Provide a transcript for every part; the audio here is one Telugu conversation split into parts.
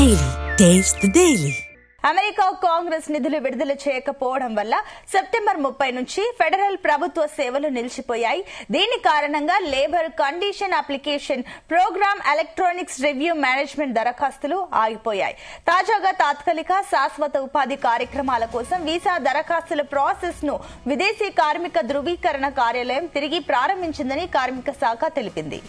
Daily. Taste the Daily. America Congress నిధులు విడుదల చేయకపోవడం వల్ల సెప్టెంబర్ 30 నుంచి ఫెడరల్ ప్రభుత్వ సేవలు నిలిచిపోయాయి. దీని కారణంగా labour condition application program electronics review management దరఖాస్తులు ఆగిపోయాయి. తాజాగా తాత్కాలిక శాశ్వత ఉపాధి కార్యక్రమాల కోసం వీసా దరఖాస్తుల ప్రాసెస్ ను విదేశీ కార్మిక ధృవీకరణ కార్యాలయం తిరిగి ప్రారంభించిందని కార్మిక శాఖ తెలిపింది.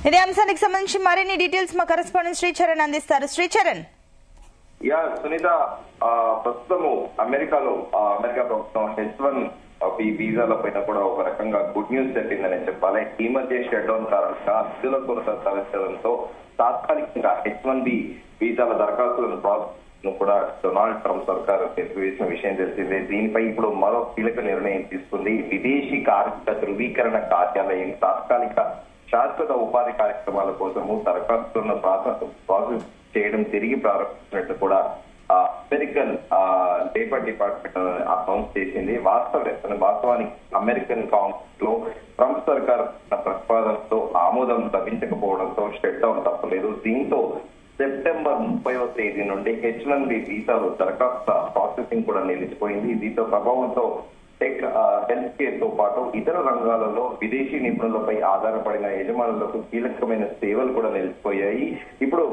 ఇదే అంశానికి సంబంధించి మరిన్ని డీటెయిల్స్ మా కరెస్పాండెంట్ శ్రీచరణ్ అందిస్తారు. శ్రీచరణ్. సునీత, ప్రస్తుతము అమెరికా ప్రభుత్వం H1 వీసాల పైన కూడా ఒక రకంగా గుడ్ న్యూస్ చెప్పిందని చెప్పాలి. ఈ మధ్య షట్ డౌన్ కారణంగా నిధుల కొరత తలెత్తడంతో తాత్కాలికంగా H1B వీసాల దరఖాస్తులను ప్రాసెస్ కూడా డొనాల్డ్ ట్రంప్ సర్కారు వేసిన విషయం తెలిసిందే. దీనిపై ఇప్పుడు మరో కీలక నిర్ణయం తీసుకుంది. విదేశీ కార్మిక ధృవీకరణ కార్యాలయం తాత్కాలిక శాశ్వత ఉపాధి కార్యక్రమాల కోసము దరఖాస్తులను ప్రాసెస్ చేయడం తిరిగి ప్రారంభించినట్టు కూడా అమెరికన్ లేబర్ డిపార్ట్మెంట్ అనౌన్స్ చేసింది. వాస్తవానికి అమెరికన్ కాంగ్రెస్ లో ట్రంప్ సర్కార్ ప్రతిపాదనతో ఆమోదం లభించకపోవడంతో షట్ డౌన్ తప్పలేదు. దీంతో సెప్టెంబర్ 30వ తేదీ నుండి H1B వీసాలు దరఖాస్తు ప్రాసెసింగ్ కూడా నిలిచిపోయింది. దీంతో ప్రభావంతో టెక్, హెల్త్ కేర్ తో పాటు ఇతర రంగాలలో విదేశీ నిపుణులపై ఆధారపడిన యజమానులకు కీలకమైన సేవలు కూడా నిలిచిపోయాయి. ఇప్పుడు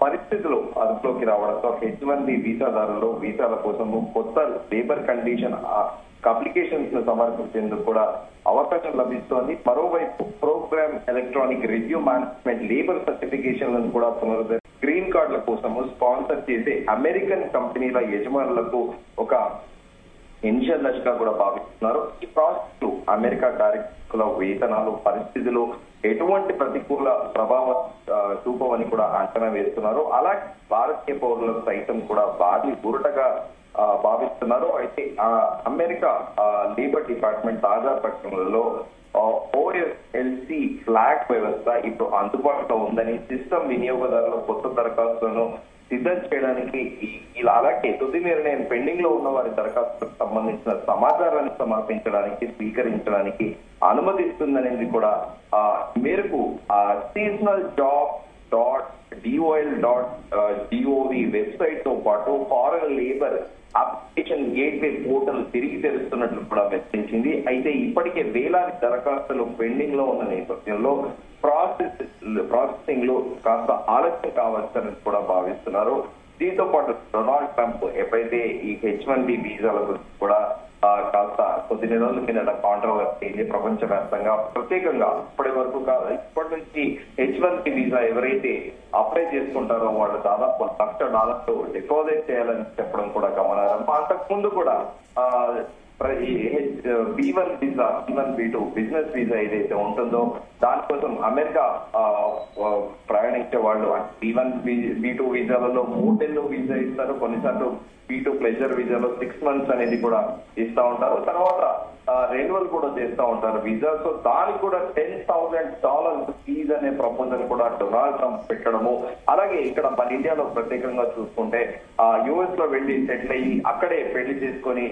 పరిస్థితులు అదుపులోకి రావడంతో H1B వీసాదారులు వీసాల కోసము కొత్త లేబర్ కండిషన్ అప్లికేషన్స్ ను సమర్పించేందుకు కూడా అవకాశం లభిస్తోంది. మరోవైపు programme electronic review management labour సర్టిఫికేషన్లను కూడా గ్రీన్ కార్డుల కోసము స్పాన్సర్ చేసే అమెరికన్ కంపెనీల యజమానులకు ఒక ఇనిషియల్ దశగా కూడా భావిస్తున్నారు. ఈ ప్రాసెస్ లో అమెరికా కార్మికుల వేతనాలు పరిస్థితులు ఎటువంటి ప్రతికూల ప్రభావం చూపవని కూడా అంచనా వేస్తున్నారు. అలాగే భారతీయ పౌరులకు సైతం కూడా భారీ ఊరటగా భావిస్తున్నారు. అయితే అమెరికా లేబర్ డిపార్ట్మెంట్ తాజా ప్రకటనలలో OSLC ఫ్లాగ్ వ్యవస్థ ఇప్పుడు అందుబాటులో ఉందని, సిస్టమ్ వినియోగదారుల కొత్త దరఖాస్తులను సిద్ధం చేయడానికి అలాగే తుది నిర్ణయం పెండింగ్ లో ఉన్న వారి దరఖాస్తులకు సంబంధించిన సమాచారాన్ని సమర్పించడానికి స్వీకరించడానికి అనుమతిస్తుందనేది కూడా మేరకు seasonaljob.dol.gov వెబ్సైట్ తో పాటు foreign labour application gateway portal తిరిగి తెరుస్తున్నట్లు కూడా వెల్లడించింది. అయితే ఇప్పటికే వేలాది దరఖాస్తులు పెండింగ్ లో ఉన్న నేపథ్యంలో ప్రాసెసింగ్ లో కాస్త ఆలస్యం కావచ్చని కూడా భావిస్తున్నారు. దీంతో పాటు డొనాల్డ్ ట్రంప్ ఎప్పుడైతే ఈ H1B వీసాల గురించి కూడా కాస్త కొద్ది నెలల కిందట కాంట్రవర్సీ అయింది ప్రపంచవ్యాప్తంగా. ప్రత్యేకంగా ఇప్పటి నుంచి H1B వీసా ఎవరైతే అప్లై చేసుకుంటారో వాళ్ళు దాదాపు $1,00,000 డిపాజిట్ చేయాలని చెప్పడం కూడా గమనార్హం. అంతకు ముందు కూడా B1 visa, B1 B2 business visa ఏదైతే ఉంటుందో దానికోసం అమెరికా ప్రయాణించే వాళ్ళు B1 B2 వీసాలలో 3 నెలలు వీసా ఇస్తారు. కొన్నిసార్లు B2 ప్లెజర్ వీసాలో 6 months అనేది కూడా ఇస్తా ఉంటారు. తర్వాత రెన్యువల్ కూడా చేస్తూ ఉంటారు వీసా. సో దానికి కూడా $10,000 ఫీజ్ అనే ప్రపోజల్ కూడా డొనాల్డ్ ట్రంప్ పెట్టడము. అలాగే ఇక్కడ మన ఇండియాలో ప్రత్యేకంగా చూసుకుంటే US లో వెళ్లి సెటిల్ అయ్యి అక్కడే పెళ్లి చేసుకొని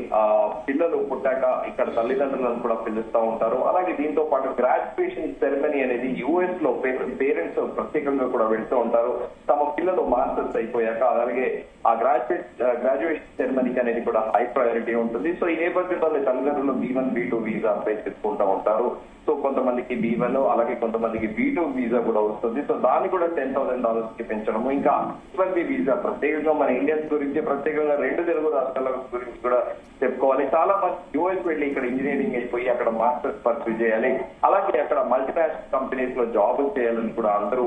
పిల్లలు పుట్టాక ఇక్కడ తల్లిదండ్రులను కూడా పిలుస్తూ ఉంటారు. అలాగే దీంతో పాటు గ్రాడ్యుయేషన్ సెరమనీ అనేది US లో పేరెంట్స్ ప్రత్యేకంగా కూడా వెళ్తూ ఉంటారు. తమ పిల్లలు మాస్టర్స్ అయిపోయాక అలాగే ఆ గ్రాడ్యుయేషన్ సెరమనీకి అనేది కూడా హై ప్రయారిటీ ఉంటుంది. సో ఈ నేపథ్యంలో తల్లిదండ్రులు B1 B2 వీసా అప్లై చేసుకుంటూ ఉంటారు. సో కొంతమందికి B1 అలాగే కొంతమందికి B2 వీసా కూడా వస్తుంది. సో దాన్ని కూడా $10,000 కి పెంచడము. ఇంకా H1B వీసా ప్రత్యేకంగా మన ఇండియన్స్ గురించి ప్రత్యేకంగా 2 తెలుగు రాష్ట్రాల గురించి కూడా చెప్పుకోవాలి. చాలా మంది US వెళ్ళి ఇక్కడ ఇంజనీరింగ్ అయిపోయి అక్కడ మాస్టర్స్ పర్సూ చేయాలి, అలాగే అక్కడ మల్టీనేషనల్ కంపెనీస్ లో జాబులు చేయాలని కూడా అందరూ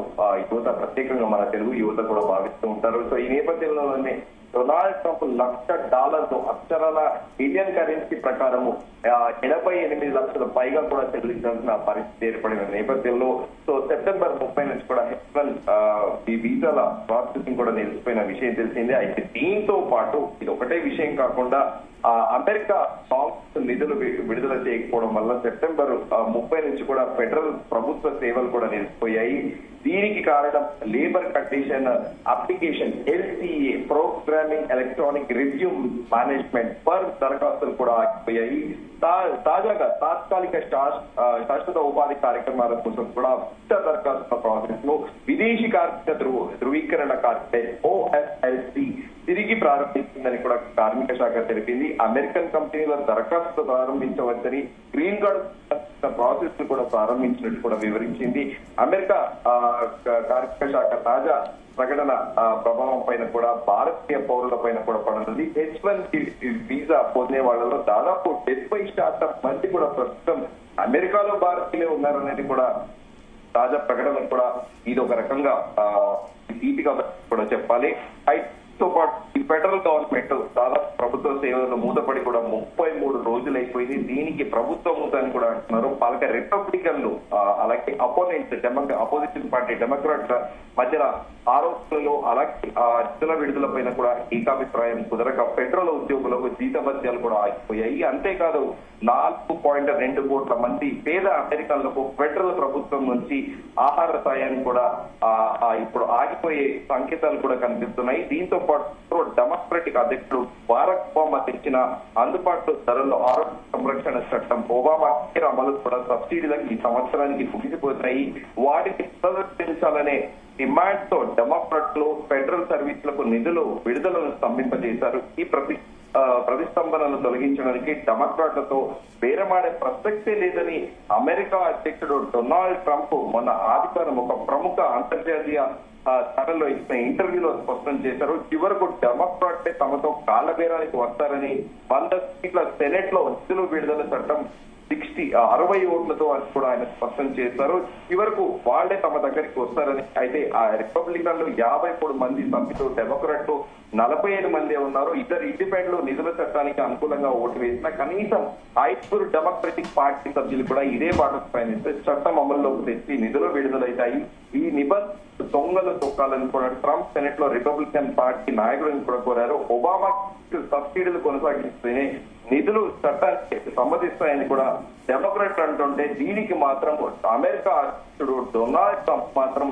యువత ప్రత్యేకంగా మన తెలుగు యువత కూడా భావిస్తూ ఉంటారు. సో ఈ నేపథ్యంలోనే డొనాల్డ్ ట్రంప్ $1,00,000 అక్షరాల ఇండియన్ కరెన్సీ ప్రకారము 88 లక్షల పైగా కూడా చెల్లించాల్సిన పరిస్థితి ఏర్పడిన నేపథ్యంలో సో సెప్టెంబర్ 30 నుంచి కూడా ఈ వీసాల ప్రాసెసింగ్ కూడా నిలిచిపోయిన విషయం తెలిసిందే. అయితే దీంతో పాటు ఇది ఒకటే విషయం కాకుండా అమెరికా కాంగ్రెస్ నిధులు విడుదల చేయకపోవడం వల్ల సెప్టెంబర్ 30 నుంచి కూడా ఫెడరల్ ప్రభుత్వ సేవలు కూడా నిలిచిపోయాయి. దీనికి కారణం labour condition application LCA programming electronic resume management for దరఖాస్తులు కూడా ఆగిపోయాయి. తాజాగా తాత్కాలిక శాశ్వత ఉపాధి కార్యక్రమాల కోసం కూడా దరఖాస్తుల ప్రాసెస్ లో విదేశీ కార్మిక ధృవీకరణ కార్యక్రమం OFLC తిరిగి ప్రారంభించిందని కూడా కార్మిక శాఖ తెలిపింది. అమెరికన్ కంపెనీల దరఖాస్తు ప్రారంభించవచ్చని, గ్రీన్ కార్డ్ ప్రాసెస్ ను కూడా ప్రారంభించినట్టు కూడా వివరించింది. అమెరికా కార్మిక శాఖ తాజా ప్రకటన ప్రభావం పైన కూడా భారతీయ పౌరుల పైన కూడా పడనుంది. H1 వీసా పొందే వాళ్ళలో దాదాపు 70% మంది కూడా ప్రస్తుతం అమెరికాలో భారతీయులే ఉన్నారనేది కూడా తాజా ప్రకటన కూడా ఇది ఒక రకంగా తీపిగా కూడా చెప్పాలి. తో పాటు ఈ ఫెడరల్ గవర్నమెంట్ దాదాపు ప్రభుత్వ సేవలను మూతపడి కూడా 33 రోజులు అయిపోయింది. దీనికి ప్రభుత్వం మూతని కూడా అంటున్నారు. అలాగే రిపబ్లికన్లు అలాగే అపోజిషన్ పార్టీ డెమోక్రాట్ల మధ్యన ఆరోపణలు అలాగే నిధుల విడుదల పైన కూడా ఏకాభిప్రాయం కుదరక ఫెడరల్ ఉద్యోగులకు జీతభత్యాలు కూడా ఆగిపోయాయి. అంతేకాదు 4.2 కోట్ల మంది పేద అమెరికన్లకు ఫెడరల్ ప్రభుత్వం నుంచి ఆహార సాయాన్ని కూడా ఇప్పుడు ఆగిపోయే సంకేతాలు కూడా కనిపిస్తున్నాయి. దీంతో పాటు డెమోక్రటిక్ అధ్యక్షుడు బారక్ ఒబామా తెచ్చిన అందుబాటులో ధరల్లో ఆరోగ్య సంరక్షణ చట్టం ఒబామా కేర్ అమలు కూడా సబ్సిడీలకు ఈ సంవత్సరానికి ముగిసిపోతున్నాయి. వాటిని పునరుద్ధరించాలనే డిమాండ్ తో డెమోక్రాట్లు ఫెడరల్ సర్వీసులకు నిధులు విడుదలను స్తంభింపజేశారు. ఈ ప్రతిష్టంభనను తొలగించడానికి డెమోక్రాట్లతో బేరమాడే ప్రసక్తే లేదని అమెరికా అధ్యక్షుడు డొనాల్డ్ ట్రంప్ మొన్న ఆదివారం ఒక ప్రముఖ అంతర్జాతీయ ఛానల్లో ఇచ్చిన ఇంటర్వ్యూలో స్పష్టం చేశారు. చివరకు డెమోక్రాట్లే తమతో కాళ్ల బేరానికి వస్తారని, 100 సీట్ల సెనెట్ లో నిధులు విడుదల చట్టం 60 ఓట్లతో అని కూడా ఆయన స్పష్టం చేశారు. చివరకు వాళ్లే తమ దగ్గరికి వస్తారని. అయితే ఆ రిపబ్లికన్లు 53 మంది సభ్యులు, డెమోక్రాట్లు 45 మంది ఉన్నారు. ఇద్దరు ఇండిపెండెంట్లు నిధుల చట్టానికి అనుకూలంగా ఓటు వేసిన కనీసం 5 డెమోక్రటిక్ పార్టీ సభ్యులు కూడా ఇదే బాటకు పయనిస్తే చట్టం అమల్లోకి తెచ్చి నిధులు విడుదలవుతాయి. ఈ నిబంధన దొంగలు తొక్కాలని కూడా ట్రంప్ సెనెట్ లో రిపబ్లికన్ పార్టీ నాయకులను కూడా కోరారు. ఒబామా సబ్సిడీలు కొనసాగిస్తేనే నిధులు చట్టానికి సమ్మతిస్తాయని కూడా డెమోక్రాట్ అంటుంటే, దీనికి మాత్రం అమెరికా అధ్యక్షుడు డొనాల్డ్ ట్రంప్ మాత్రం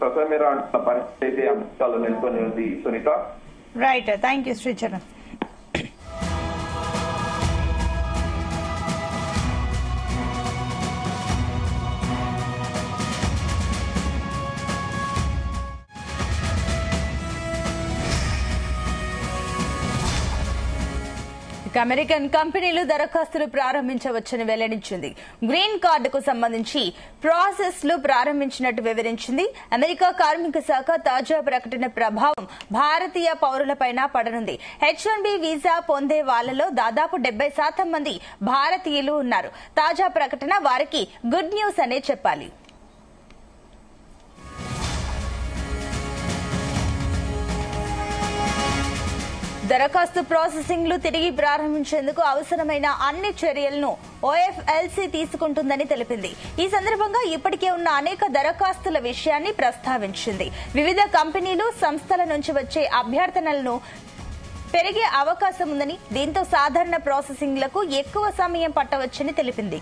ససమేరా అంటున్న పరిస్థితి అయితే అమెరికాలో నెలకొని ఉంది. Sunitha, right, thank you Sricharan. American కంపెనీలు దరఖాస్తులు ప్రారంభించవచ్చని వెల్లడించింది. గ్రీన్ కార్డుకు సంబంధించి ప్రాసెస్ లు ప్రారంభించినట్టు వివరించింది. అమెరికా కార్మిక శాఖ తాజా ప్రకటన ప్రభావం భారతీయ పౌరులపైన పడనుంది. H1B వీసా పొందే వాళ్లలో దాదాపు 70% మంది భారతీయులు ఉన్నారు. తాజా ప్రకటన వారికి గుడ్ న్యూస్ అనే చెప్పాలి. దరఖాస్తు ప్రాసెసింగ్ లు తిరిగి ప్రారంభించేందుకు అవసరమైన అన్ని చర్యలను OFLC తీసుకుంటుందని తెలిపింది. ఈ సందర్భంగా ఇప్పటికే ఉన్న అనేక దరఖాస్తుల విషయాన్ని ప్రస్తావించింది. వివిధ కంపెనీలు, సంస్థల నుంచి వచ్చే అభ్యర్థనలను పెరిగే అవకాశం ఉందని, దీంతో సాధారణ ప్రాసెసింగ్లకు ఎక్కువ సమయం పట్టవచ్చని తెలిపింది.